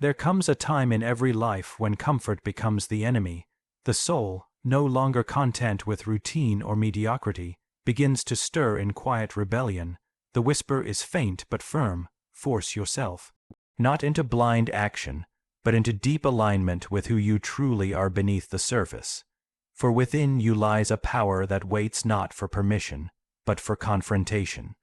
There comes a time in every life when comfort becomes the enemy. The soul, no longer content with routine or mediocrity, begins to stir in quiet rebellion. The whisper is faint but firm: force yourself. Not into blind action, but into deep alignment with who you truly are beneath the surface. For within you lies a power that waits not for permission, but for confrontation.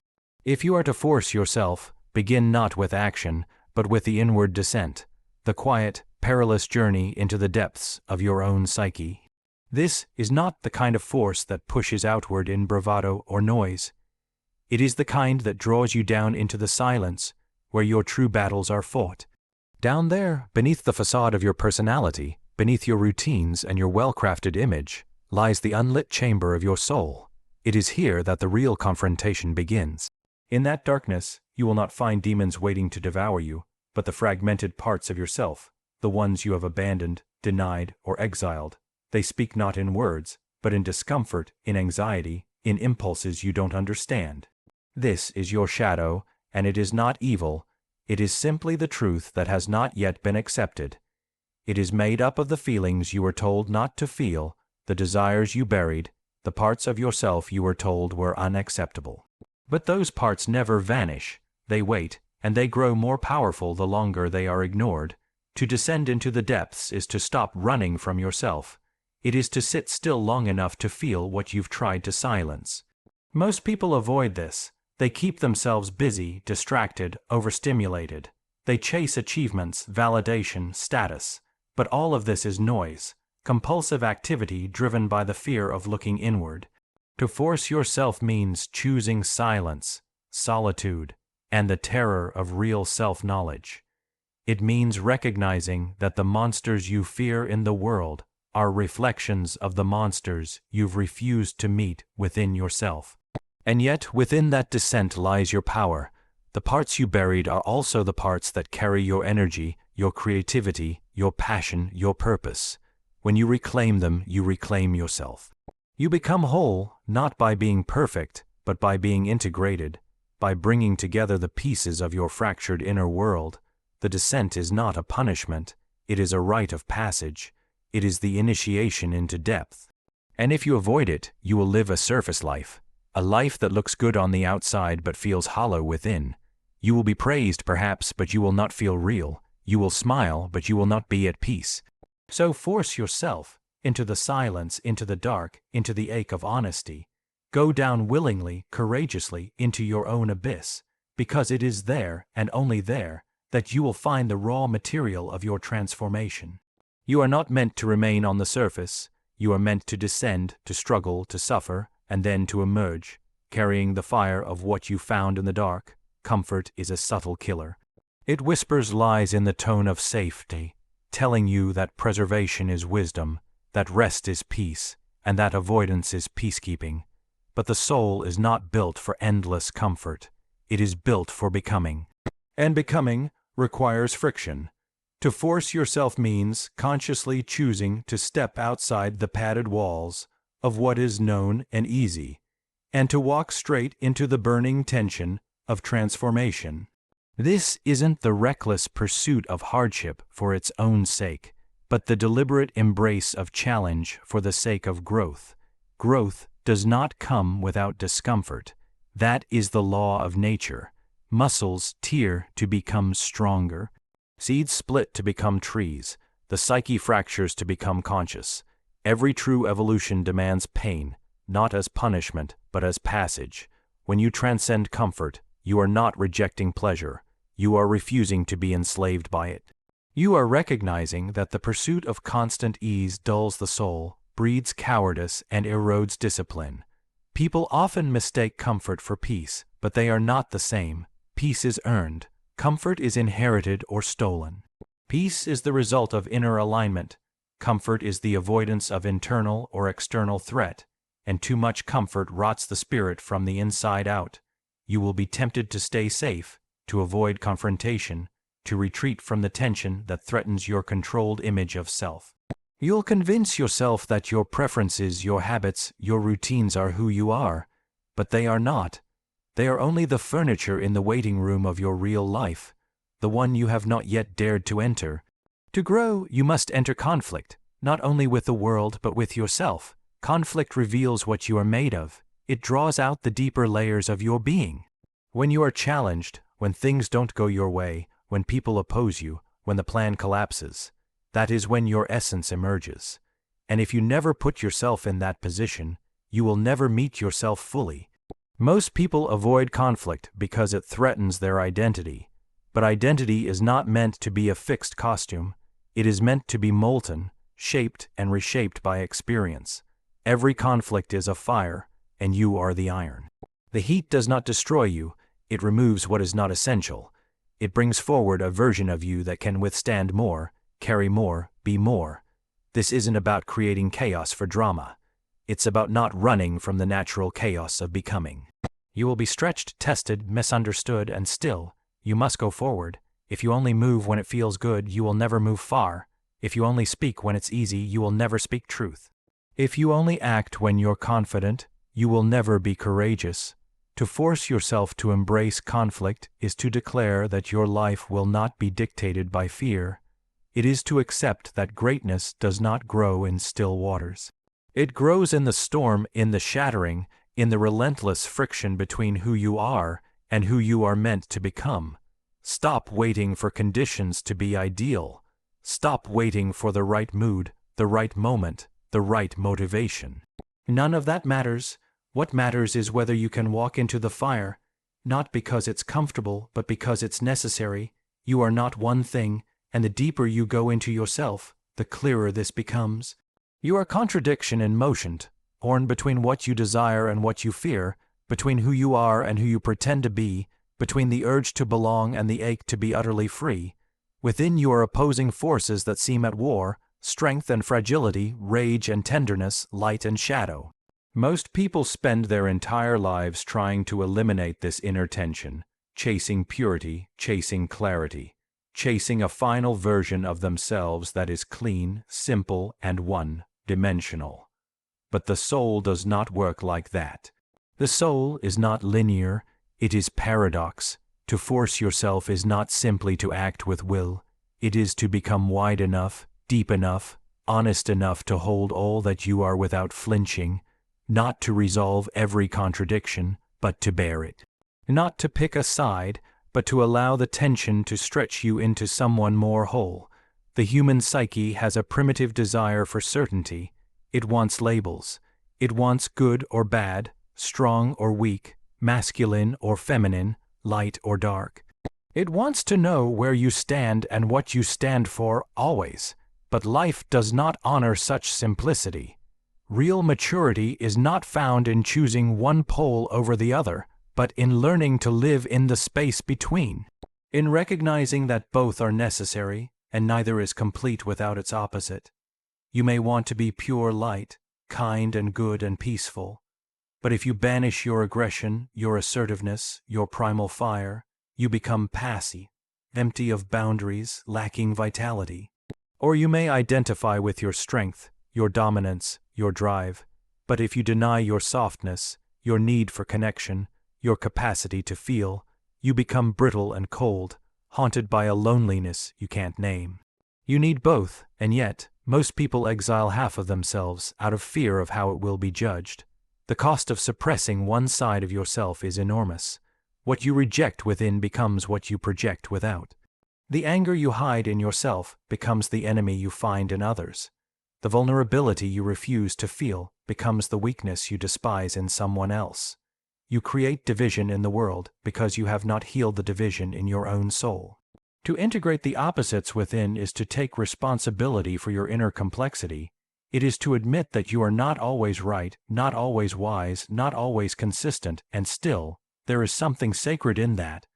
If you are to force yourself, begin not with action, but with the inward descent, the quiet, perilous journey into the depths of your own psyche. This is not the kind of force that pushes outward in bravado or noise. It is the kind that draws you down into the silence, where your true battles are fought. Down there, beneath the facade of your personality, beneath your routines and your well-crafted image, lies the unlit chamber of your soul. It is here that the real confrontation begins. In that darkness, you will not find demons waiting to devour you, but the fragmented parts of yourself, the ones you have abandoned, denied, or exiled. They speak not in words, but in discomfort, in anxiety, in impulses you don't understand. This is your shadow, and it is not evil. It is simply the truth that has not yet been accepted. It is made up of the feelings you were told not to feel, the desires you buried, the parts of yourself you were told were unacceptable. But those parts never vanish. They wait, and they grow more powerful the longer they are ignored. To descend into the depths is to stop running from yourself. It is to sit still long enough to feel what you've tried to silence. Most people avoid this. They keep themselves busy, distracted, overstimulated. They chase achievements, validation, status. But all of this is noise, compulsive activity driven by the fear of looking inward. To force yourself means choosing silence, solitude, and the terror of real self-knowledge. It means recognizing that the monsters you fear in the world are reflections of the monsters you've refused to meet within yourself. And yet, within that descent lies your power. The parts you buried are also the parts that carry your energy, your creativity, your passion, your purpose. When you reclaim them, you reclaim yourself. You become whole, not by being perfect, but by being integrated, by bringing together the pieces of your fractured inner world. The descent is not a punishment, it is a rite of passage. It is the initiation into depth. And if you avoid it, you will live a surface life, a life that looks good on the outside but feels hollow within. You will be praised perhaps, but you will not feel real. You will smile, but you will not be at peace. So force yourself into the silence, into the dark, into the ache of honesty. Go down willingly, courageously into your own abyss, because it is there, and only there, that you will find the raw material of your transformation. You are not meant to remain on the surface. You are meant to descend, to struggle, to suffer, and then to emerge, carrying the fire of what you found in the dark. Comfort is a subtle killer. It whispers lies in the tone of safety, telling you that preservation is wisdom, that rest is peace, and that avoidance is peacekeeping. But the soul is not built for endless comfort. It is built for becoming. And becoming requires friction. To force yourself means consciously choosing to step outside the padded walls of what is known and easy, and to walk straight into the burning tension of transformation. This isn't the reckless pursuit of hardship for its own sake, but the deliberate embrace of challenge for the sake of growth. Growth does not come without discomfort. That is the law of nature. Muscles tear to become stronger. Seeds split to become trees. The psyche fractures to become conscious. Every true evolution demands pain, not as punishment, but as passage. When you transcend comfort, you are not rejecting pleasure. You are refusing to be enslaved by it. You are recognizing that the pursuit of constant ease dulls the soul, breeds cowardice, and erodes discipline. People often mistake comfort for peace, but they are not the same. Peace is earned. Comfort is inherited or stolen. Peace is the result of inner alignment. Comfort is the avoidance of internal or external threat, and too much comfort rots the spirit from the inside out. You will be tempted to stay safe, to avoid confrontation, to retreat from the tension that threatens your controlled image of self. You'll convince yourself that your preferences, your habits, your routines are who you are, but they are not. They are only the furniture in the waiting room of your real life. the one you have not yet dared to enter. To grow, you must enter conflict, not only with the world but with yourself. Conflict reveals what you are made of. It draws out the deeper layers of your being. When you are challenged, when things don't go your way, when people oppose you, when the plan collapses, that is when your essence emerges. And if you never put yourself in that position, you will never meet yourself fully. Most people avoid conflict because it threatens their identity. But identity is not meant to be a fixed costume. It is meant to be molten, shaped and reshaped by experience. Every conflict is a fire, and you are the iron. The heat does not destroy you, it removes what is not essential. It brings forward a version of you that can withstand more, carry more, be more. This isn't about creating chaos for drama. It's about not running from the natural chaos of becoming. You will be stretched, tested, misunderstood, and still, you must go forward. If you only move when it feels good, you will never move far. If you only speak when it's easy, you will never speak truth. If you only act when you're confident, you will never be courageous. To force yourself to embrace conflict is to declare that your life will not be dictated by fear. It is to accept that greatness does not grow in still waters. It grows in the storm, in the shattering, in the relentless friction between who you are and who you are meant to become. Stop waiting for conditions to be ideal. Stop waiting for the right mood, the right moment, the right motivation. None of that matters. What matters is whether you can walk into the fire, not because it's comfortable, but because it's necessary. You are not one thing, and the deeper you go into yourself, the clearer this becomes. You are contradiction in motion, torn between what you desire and what you fear, between who you are and who you pretend to be, between the urge to belong and the ache to be utterly free. Within you are opposing forces that seem at war, strength and fragility, rage and tenderness, light and shadow. Most people spend their entire lives trying to eliminate this inner tension, chasing purity, chasing clarity, chasing a final version of themselves that is clean, simple, and one-dimensional. But the soul does not work like that. The soul is not linear, it is paradox. To force yourself is not simply to act with will, it is to become wide enough, deep enough, honest enough to hold all that you are without flinching, not to resolve every contradiction, but to bear it. Not to pick a side, but to allow the tension to stretch you into someone more whole. The human psyche has a primitive desire for certainty. It wants labels. It wants good or bad, strong or weak, masculine or feminine, light or dark. It wants to know where you stand and what you stand for always. But life does not honor such simplicity. Real maturity is not found in choosing one pole over the other, but in learning to live in the space between. In recognizing that both are necessary, and neither is complete without its opposite. You may want to be pure light, kind and good and peaceful. But if you banish your aggression, your assertiveness, your primal fire, you become passive, empty of boundaries, lacking vitality. Or you may identify with your strength, your dominance, your drive. But if you deny your softness, your need for connection, your capacity to feel, you become brittle and cold, haunted by a loneliness you can't name. You need both, and yet, most people exile half of themselves out of fear of how it will be judged. The cost of suppressing one side of yourself is enormous. What you reject within becomes what you project without. The anger you hide in yourself becomes the enemy you find in others. The vulnerability you refuse to feel becomes the weakness you despise in someone else. You create division in the world because you have not healed the division in your own soul. To integrate the opposites within is to take responsibility for your inner complexity. It is to admit that you are not always right, not always wise, not always consistent, and still, there is something sacred in that.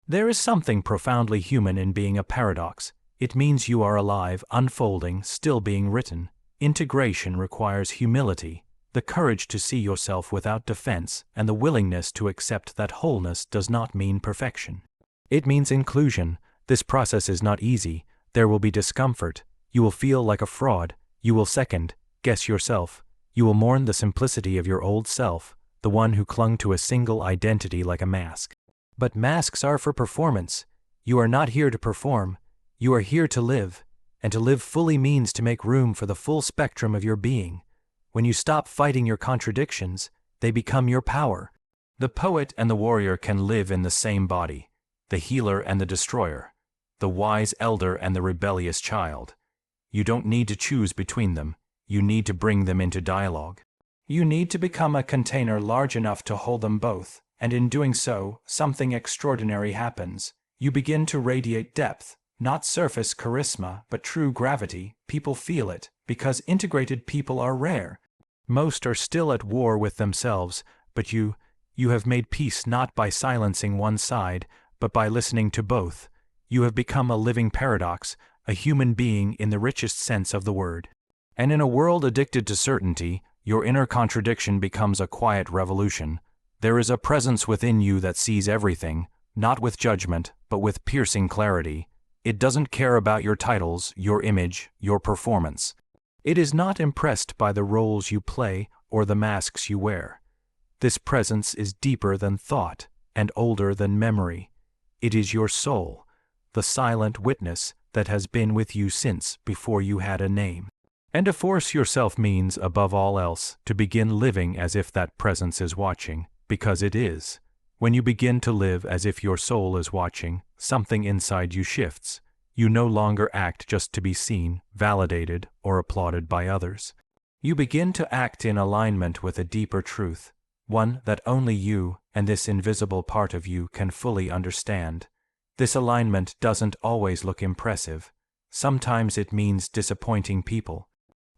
There is something profoundly human in being a paradox. It means you are alive, unfolding, still being written. Integration requires humility, the courage to see yourself without defense, and the willingness to accept that wholeness does not mean perfection. It means inclusion. This process is not easy. There will be discomfort. You will feel like a fraud. You will second-guess yourself. You will mourn the simplicity of your old self, the one who clung to a single identity like a mask. But masks are for performance. You are not here to perform, you are here to live, and to live fully means to make room for the full spectrum of your being. When you stop fighting your contradictions, they become your power. The poet and the warrior can live in the same body, the healer and the destroyer, the wise elder and the rebellious child. You don't need to choose between them, you need to bring them into dialogue. You need to become a container large enough to hold them both, and in doing so, something extraordinary happens. You begin to radiate depth, not surface charisma, but true gravity. People feel it, because integrated people are rare. Most are still at war with themselves, but you have made peace not by silencing one side, but by listening to both. You have become a living paradox, a human being in the richest sense of the word. And in a world addicted to certainty, your inner contradiction becomes a quiet revolution. There is a presence within you that sees everything, not with judgment, but with piercing clarity. It doesn't care about your titles, your image, your performance. It is not impressed by the roles you play or the masks you wear. This presence is deeper than thought and older than memory. It is your soul, the silent witness that has been with you since before you had a name. And to force yourself means, above all else, to begin living as if that presence is watching, because it is. When you begin to live as if your soul is watching, something inside you shifts. You no longer act just to be seen, validated, or applauded by others. You begin to act in alignment with a deeper truth, one that only you and this invisible part of you can fully understand. This alignment doesn't always look impressive. Sometimes it means disappointing people.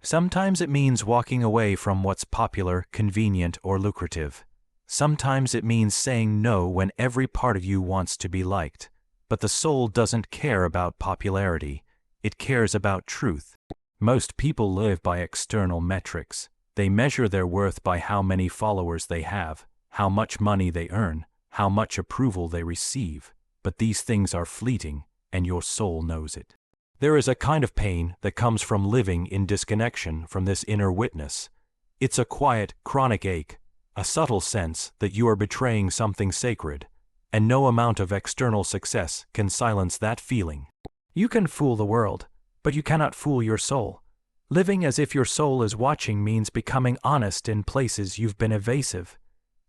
Sometimes it means walking away from what's popular, convenient, or lucrative. Sometimes it means saying no when every part of you wants to be liked. But the soul doesn't care about popularity. It cares about truth. Most people live by external metrics. They measure their worth by how many followers they have, how much money they earn, how much approval they receive. But these things are fleeting, and your soul knows it. There is a kind of pain that comes from living in disconnection from this inner witness. It's a quiet, chronic ache, a subtle sense that you are betraying something sacred, and no amount of external success can silence that feeling. You can fool the world, but you cannot fool your soul. Living as if your soul is watching means becoming honest in places you've been evasive.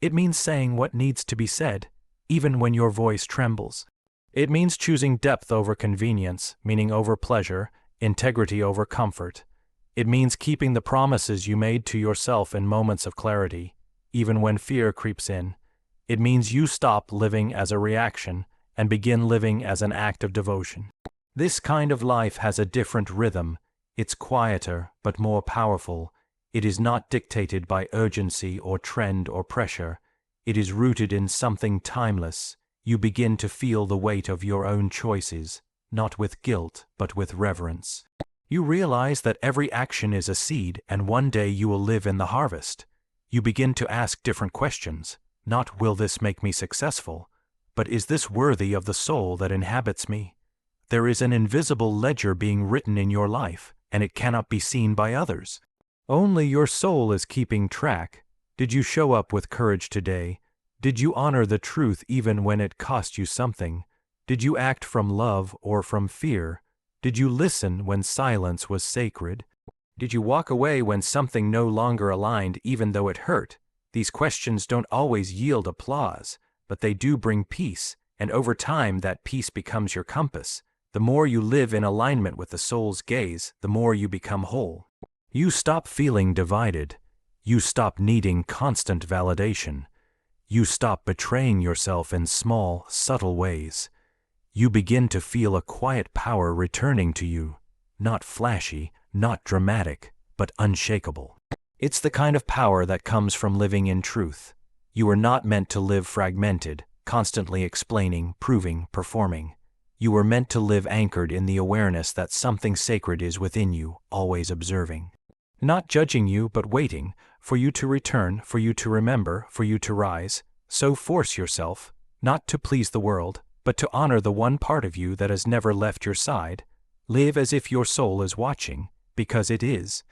It means saying what needs to be said, even when your voice trembles. It means choosing depth over convenience, meaning over pleasure, integrity over comfort. It means keeping the promises you made to yourself in moments of clarity, even when fear creeps in. It means you stop living as a reaction and begin living as an act of devotion. This kind of life has a different rhythm. It's quieter, but more powerful. It is not dictated by urgency or trend or pressure. It is rooted in something timeless. You begin to feel the weight of your own choices, not with guilt, but with reverence. You realize that every action is a seed, and one day you will live in the harvest. You begin to ask different questions. Not will this make me successful, but is this worthy of the soul that inhabits me? There is an invisible ledger being written in your life, and it cannot be seen by others. Only your soul is keeping track. Did you show up with courage today? Did you honor the truth even when it cost you something? Did you act from love or from fear? Did you listen when silence was sacred? Did you walk away when something no longer aligned even though it hurt? These questions don't always yield applause, but they do bring peace, and over time that peace becomes your compass. The more you live in alignment with the soul's gaze, the more you become whole. You stop feeling divided. You stop needing constant validation. You stop betraying yourself in small, subtle ways. You begin to feel a quiet power returning to you, not flashy, not dramatic, but unshakable. It's the kind of power that comes from living in truth. You are not meant to live fragmented, constantly explaining, proving, performing. You were meant to live anchored in the awareness that something sacred is within you, always observing. Not judging you, but waiting, for you to return, for you to remember, for you to rise. So force yourself, not to please the world, but to honor the one part of you that has never left your side. Live as if your soul is watching, because it is.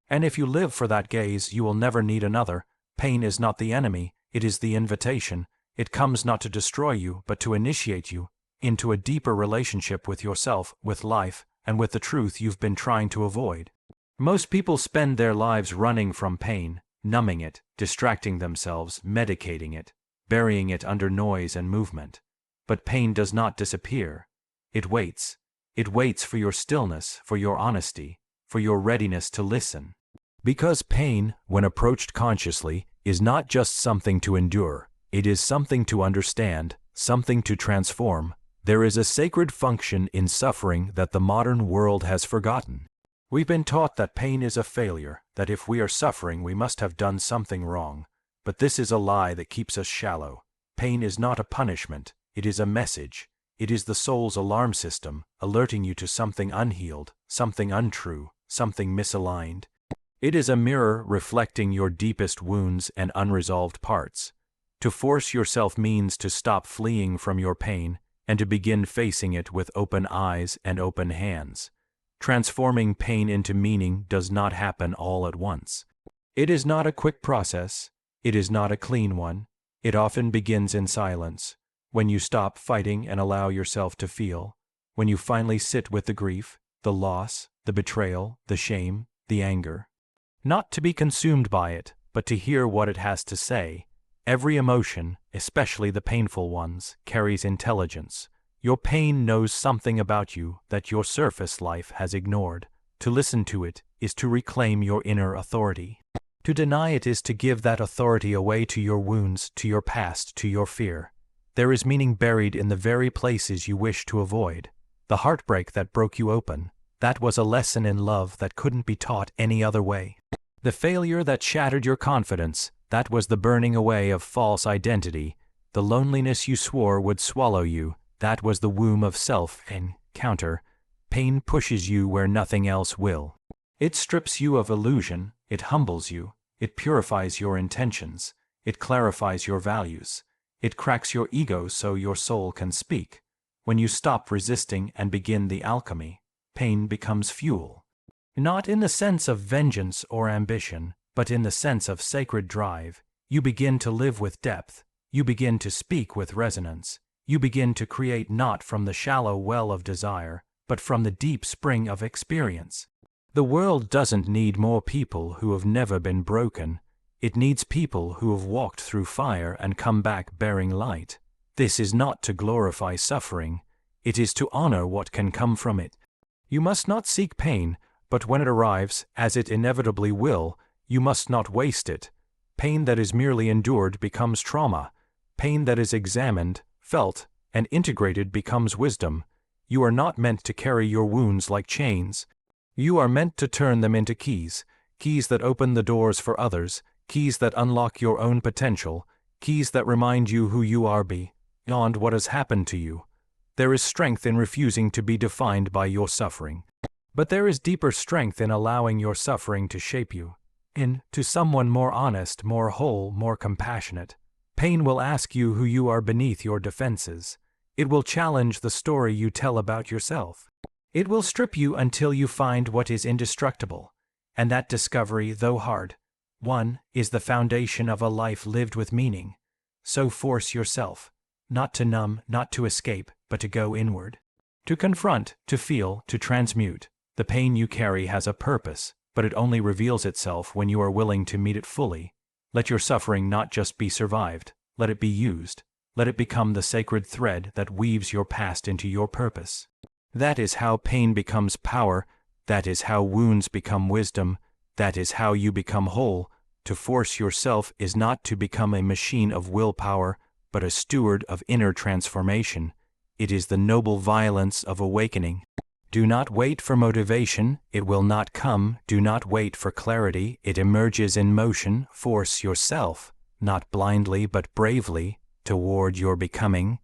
And if you live for that gaze, you will never need another. Pain is not the enemy, it is the invitation. It comes not to destroy you, but to initiate you. into a deeper relationship with yourself, with life, and with the truth you've been trying to avoid. Most people spend their lives running from pain, numbing it, distracting themselves, medicating it, burying it under noise and movement. But pain does not disappear. It waits. It waits for your stillness, for your honesty, for your readiness to listen. Because pain, when approached consciously, is not just something to endure, it is something to understand, something to transform. There is a sacred function in suffering that the modern world has forgotten. We've been taught that pain is a failure, that if we are suffering we must have done something wrong. But this is a lie that keeps us shallow. Pain is not a punishment, it is a message. It is the soul's alarm system, alerting you to something unhealed, something untrue, something misaligned. It is a mirror reflecting your deepest wounds and unresolved parts. To force yourself means to stop fleeing from your pain and to begin facing it with open eyes and open hands. Transforming pain into meaning does not happen all at once. It is not a quick process. It is not a clean one. It often begins in silence. When you stop fighting and allow yourself to feel, when you finally sit with the grief, the loss, the betrayal, the shame, the anger. Not to be consumed by it, but to hear what it has to say. Every emotion, especially the painful ones, carries intelligence. Your pain knows something about you that your surface life has ignored. To listen to it is to reclaim your inner authority. To deny it is to give that authority away to your wounds, to your past, to your fear. There is meaning buried in the very places you wish to avoid. The heartbreak that broke you open, that was a lesson in love that couldn't be taught any other way. The failure that shattered your confidence, that was the burning away of false identity. The loneliness you swore would swallow you, that was the womb of self-encounter. Pain pushes you where nothing else will. It strips you of illusion, it humbles you, it purifies your intentions, it clarifies your values. It cracks your ego so your soul can speak. When you stop resisting and begin the alchemy, pain becomes fuel. Not in the sense of vengeance or ambition, but in the sense of sacred drive. You begin to live with depth. You begin to speak with resonance. You begin to create not from the shallow well of desire, but from the deep spring of experience. The world doesn't need more people who have never been broken. It needs people who have walked through fire and come back bearing light. This is not to glorify suffering. It is to honor what can come from it. You must not seek pain, but when it arrives, as it inevitably will, you must not waste it. Pain that is merely endured becomes trauma. Pain that is examined, felt, and integrated becomes wisdom. You are not meant to carry your wounds like chains. You are meant to turn them into keys, keys that open the doors for others, keys that unlock your own potential, keys that remind you who you are beyond what has happened to you. There is strength in refusing to be defined by your suffering. But there is deeper strength in allowing your suffering to shape you into someone more honest, more whole, more compassionate. Pain will ask you who you are beneath your defenses. It will challenge the story you tell about yourself. It will strip you until you find what is indestructible. And that discovery, though hard, is the foundation of a life lived with meaning. So force yourself, not to numb, not to escape, but to go inward. To confront, to feel, to transmute. The pain you carry has a purpose, but it only reveals itself when you are willing to meet it fully. Let your suffering not just be survived, let it be used. Let it become the sacred thread that weaves your past into your purpose. That is how pain becomes power. That is how wounds become wisdom. That is how you become whole. To force yourself is not to become a machine of willpower, but a steward of inner transformation. It is the noble violence of awakening. Do not wait for motivation, it will not come. Do not wait for clarity, it emerges in motion. Force yourself, not blindly but bravely, toward your becoming.